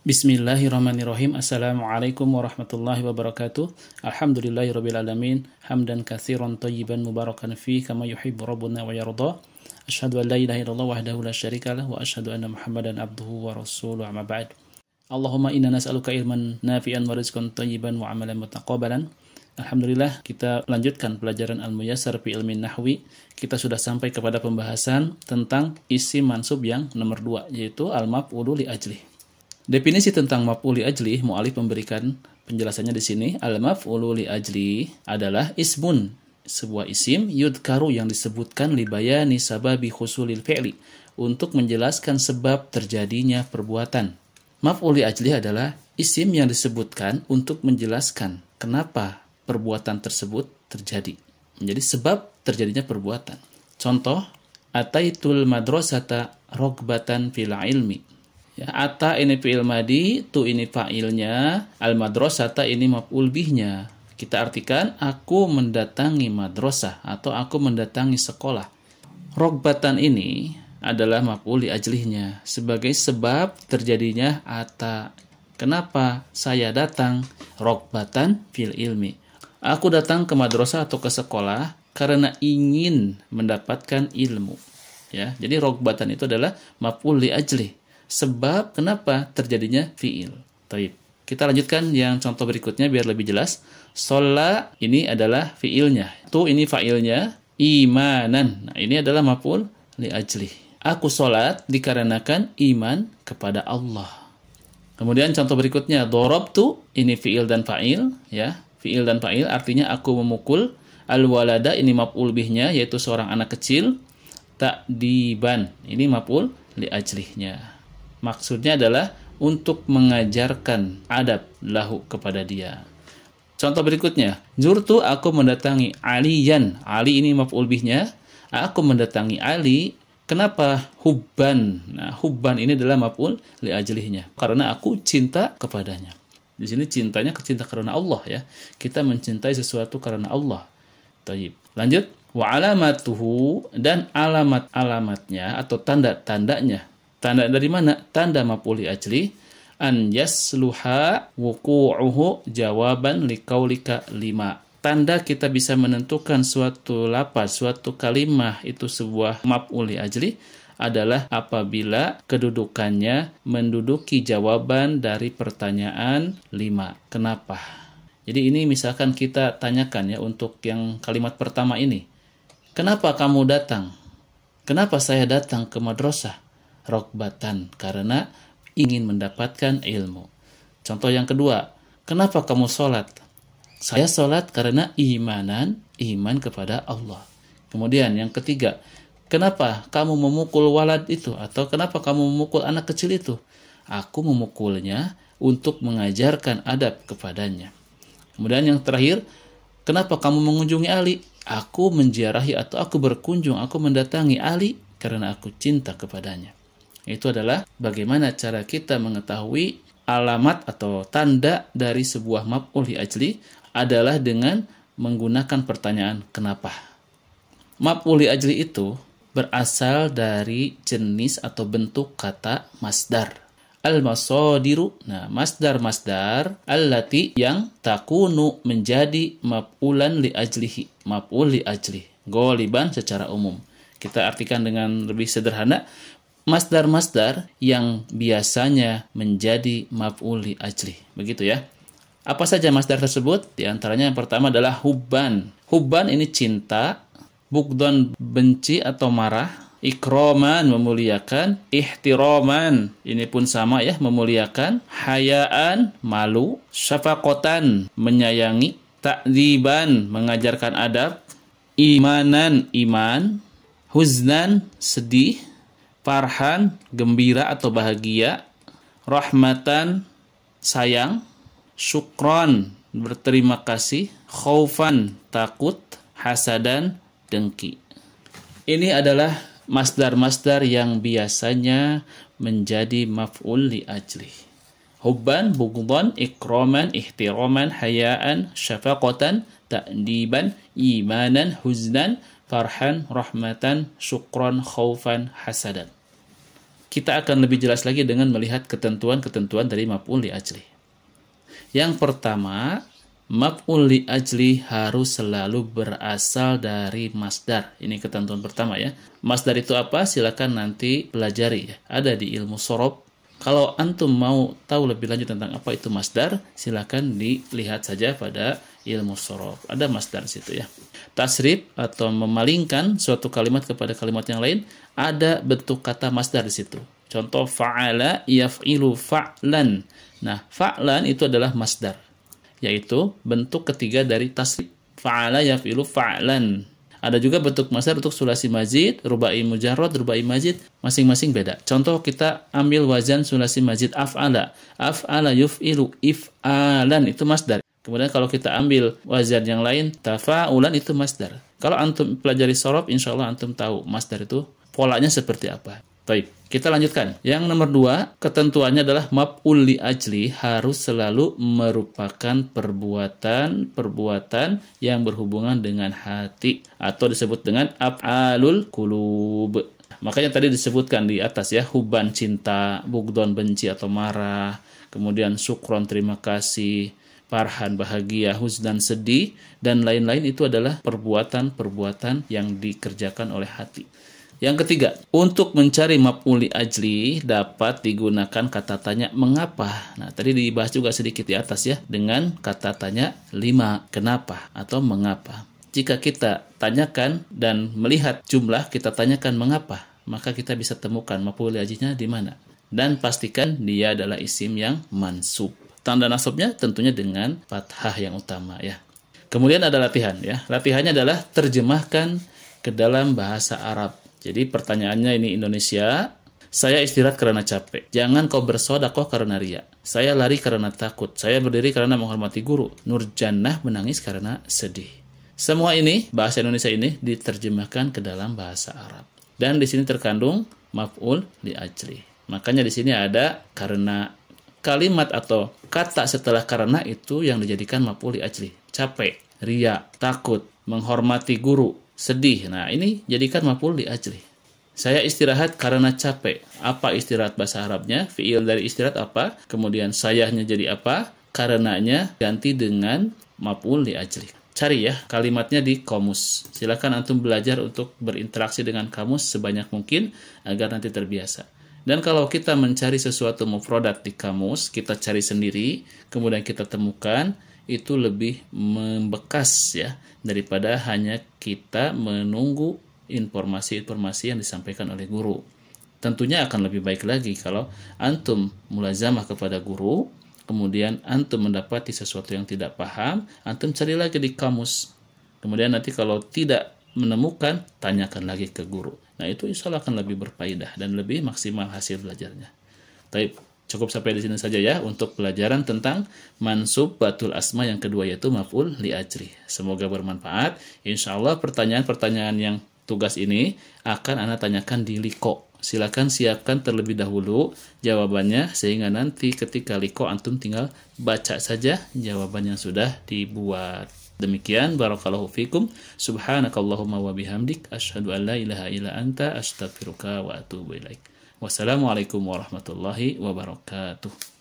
Bismillahirrahmanirrahim. Assalamualaikum warahmatullahi wabarakatuh. Alhamdulillahirabbil alamin. Hamdan katsiran thayyiban mubarakan fi kama yuhibbu rabbuna wa yarda. Asyhadu an la ilaha illallah wahdahu la syarikalah wa asyhadu anna Muhammadan abduhu wa rasuluhu amma ba'd. Allahumma inna nas'aluka ilman nafi'an wa rizqan thayyiban wa amalan mutaqabbalan. Alhamdulillah, kita lanjutkan pelajaran Al-Muyassar fi Ilmin Nahwi. Kita sudah sampai kepada pembahasan tentang isim mansub yang nomor 2, yaitu al-maf'ulu li ajlih. Definisi tentang maf'ul li ajlih, mu'alif memberikan penjelasannya di sini. Al-maf'ulu li ajlih adalah ismun, sebuah isim yudkaru yang disebutkan li bayani sababi husulil fi'li, untuk menjelaskan sebab terjadinya perbuatan. Maf'ul li ajlih adalah isim yang disebutkan untuk menjelaskan kenapa perbuatan tersebut terjadi. Menjadi sebab terjadinya perbuatan. Contoh, ataitul madrasata rogbatan fil ilmi. Ya, ata ini fi'il madi, tu ini fa'ilnya, al-madrasata ini maf'ul bihnya. Kita artikan, aku mendatangi madrasah atau aku mendatangi sekolah. Rogbatan ini adalah maf'ul li ajlihnya, sebagai sebab terjadinya ata. Kenapa saya datang? Rogbatan fil ilmi. Aku datang ke madrasah atau ke sekolah karena ingin mendapatkan ilmu. Ya, jadi rogbatan itu adalah maf'ul li ajlih. Sebab kenapa terjadinya fi'il. Taib. Kita lanjutkan yang contoh berikutnya biar lebih jelas. Sholla ini adalah fi'ilnya. Tu ini fa'ilnya. Imanan. Nah, ini adalah maf'ul li ajlih. Aku sholat dikarenakan iman kepada Allah. Kemudian contoh berikutnya. Dorobtu ini fi'il dan fa'il. Ya, fi'il dan fa'il artinya aku memukul. Al-walada ini maf'ul bihnya, yaitu seorang anak kecil. Ta'diban. Ini maf'ul li ajlihnya. Maksudnya adalah untuk mengajarkan adab lahu kepada dia. Contoh berikutnya, zurtu aku mendatangi Aliyan. Ali ini maf'ul bihnya. Aku mendatangi Ali. Kenapa? Hubban. Nah, hubban ini adalah maf'ul li ajlihnya. Karena aku cinta kepadanya. Di sini cintanya cinta karena Allah ya. Kita mencintai sesuatu karena Allah. Taib. Lanjut. Wa alamatuhu, dan alamat-alamatnya atau tanda-tandanya. Tanda dari mana? Tanda maf'ul li ajli. An yasluha wuqu'uhu jawaban liqaulika lima. Tanda kita bisa menentukan suatu lafaz, suatu kalimah itu sebuah maf'ul li ajli adalah apabila kedudukannya menduduki jawaban dari pertanyaan 5. Kenapa? Jadi ini misalkan kita tanyakan ya untuk yang kalimat pertama ini. Kenapa kamu datang? Kenapa saya datang ke madrasah? Rogbatan, karena ingin mendapatkan ilmu. Contoh yang kedua, kenapa kamu sholat? Saya sholat karena iman kepada Allah. Kemudian yang ketiga, kenapa kamu memukul walad itu? Atau kenapa kamu memukul anak kecil itu? Aku memukulnya untuk mengajarkan adab kepadanya. Kemudian yang terakhir, kenapa kamu mengunjungi Ali? Aku menziarahi atau aku berkunjung, aku mendatangi Ali karena aku cinta kepadanya. Itu adalah bagaimana cara kita mengetahui alamat atau tanda dari sebuah maf'ul li ajli adalah dengan menggunakan pertanyaan kenapa. Maf'ul li ajli itu berasal dari jenis atau bentuk kata masdar. Al-masadiru, nah masdar-masdar allati yang takunu menjadi maf'ulan li ajlihi, maf'ul li ajli, ghaliban secara umum. Kita artikan dengan lebih sederhana, masdar-masdar yang biasanya menjadi maf'ul li ajlih. Begitu ya. Apa saja masdar tersebut? Di antaranya yang pertama adalah hubban. Hubban ini cinta, bugdon benci atau marah, ikroman memuliakan, ihtiraman ini pun sama ya, memuliakan, hayaan malu, syafaqatan menyayangi, ta'dziban mengajarkan adab, imanan iman, huznan sedih, farhan, gembira atau bahagia, rahmatan, sayang, syukron, berterima kasih, khaufan, takut, hasadan, dengki. Ini adalah masdar-masdar yang biasanya menjadi maf'ul li ajlih. Hubban, bughdhan, ikraman, ihtiraman, hayaan, syafaqatan, ta'diban, imanan, huznan, farhan, rahmatan, syukron, khaufan, hasadan. kita akan lebih jelas lagi dengan melihat ketentuan-ketentuan dari maf'ul li ajli. Yang pertama, maf'ul li ajli harus selalu berasal dari masdar. Ini ketentuan pertama ya. Masdar itu apa? Silakan nanti pelajari ya. Ada di ilmu sorob. Kalau antum mau tahu lebih lanjut tentang apa itu masdar, silakan dilihat saja pada ilmu sorob. Ada masdar di situ ya. Tasrif atau memalingkan suatu kalimat kepada kalimat yang lain, ada bentuk kata masdar di situ. Contoh fa'ala yaf'ilu fa'lan. Nah, fa'lan itu adalah masdar, yaitu bentuk ketiga dari tasrif. Fa'ala yaf'ilu fa'lan. Ada juga bentuk masdar untuk sulasi mazid, rubai mujarrad, rubai mazid, masing-masing beda. Contoh kita ambil wazan sulasi mazid af'ala. Af'ala yuf'ilu if'alan, itu masdar. Kemudian kalau kita ambil wazan yang lain, tafa'ulan, itu masdar. Kalau antum pelajari sorob, insya Allah antum tahu masdar itu polanya seperti apa. Baik, kita lanjutkan. Yang nomor 2, ketentuannya adalah maf'ul li ajli harus selalu merupakan perbuatan yang berhubungan dengan hati atau disebut dengan af'alul qulub. Makanya tadi disebutkan di atas ya, huban cinta, bugdon benci atau marah, kemudian syukron terima kasih, farhan bahagia, huznan sedih, dan lain-lain itu adalah perbuatan-perbuatan yang dikerjakan oleh hati. Yang ketiga, untuk mencari maf'ul li ajli dapat digunakan kata tanya mengapa. Nah, tadi dibahas juga sedikit di atas ya, dengan kata tanya lima, kenapa atau mengapa. Jika kita tanyakan dan melihat jumlah, kita tanyakan mengapa, maka kita bisa temukan maf'ul li ajlinya di mana. Dan pastikan dia adalah isim yang mansub. Tanda nasabnya tentunya dengan fathah yang utama ya. Kemudian ada latihan ya. Latihannya adalah terjemahkan ke dalam bahasa Arab. Jadi pertanyaannya ini Indonesia, saya istirahat karena capek. Jangan kau bersodakoh karena ria. Saya lari karena takut. Saya berdiri karena menghormati guru. Nurjannah menangis karena sedih. Semua ini, bahasa Indonesia ini diterjemahkan ke dalam bahasa Arab. Dan di sini terkandung maf'ul li ajli. Makanya di sini ada karena. Kalimat atau kata setelah karena itu yang dijadikan maf'ul li ajli. Capek, ria, takut, menghormati guru, sedih. Nah, ini jadikan maf'ul li ajli. Saya istirahat karena capek. Apa istirahat bahasa Arabnya? Fi'il dari istirahat apa? Kemudian sayahnya jadi apa? Karenanya ganti dengan maf'ul li ajli. Cari ya kalimatnya di kamus. Silakan antum belajar untuk berinteraksi dengan kamus sebanyak mungkin agar nanti terbiasa. Dan kalau kita mencari sesuatu mufradat di kamus, kita cari sendiri, kemudian kita temukan, itu lebih membekas ya, daripada hanya kita menunggu informasi-informasi yang disampaikan oleh guru. Tentunya akan lebih baik lagi kalau antum mulazamah kepada guru, kemudian antum mendapati sesuatu yang tidak paham, antum cari lagi di kamus. Kemudian nanti kalau tidak menemukan, tanyakan lagi ke guru. Nah, itu insya Allah akan lebih berfaedah dan lebih maksimal hasil belajarnya. Baik, cukup sampai di sini saja ya untuk pelajaran tentang mansub batul asma yang kedua, yaitu maf'ul li ajli. Semoga bermanfaat. Insya Allah pertanyaan-pertanyaan yang tugas ini akan Anda tanyakan di liko. Silakan siapkan terlebih dahulu jawabannya sehingga nanti ketika liko antum tinggal baca saja jawaban yang sudah dibuat. Demikian, barakallahu fikum. Subhanakallahumma wa bihamdik asyhadu an la ilaha illa anta astaghfiruka wa atubu ilaik. Wassalamualaikum warahmatullahi wabarakatuh.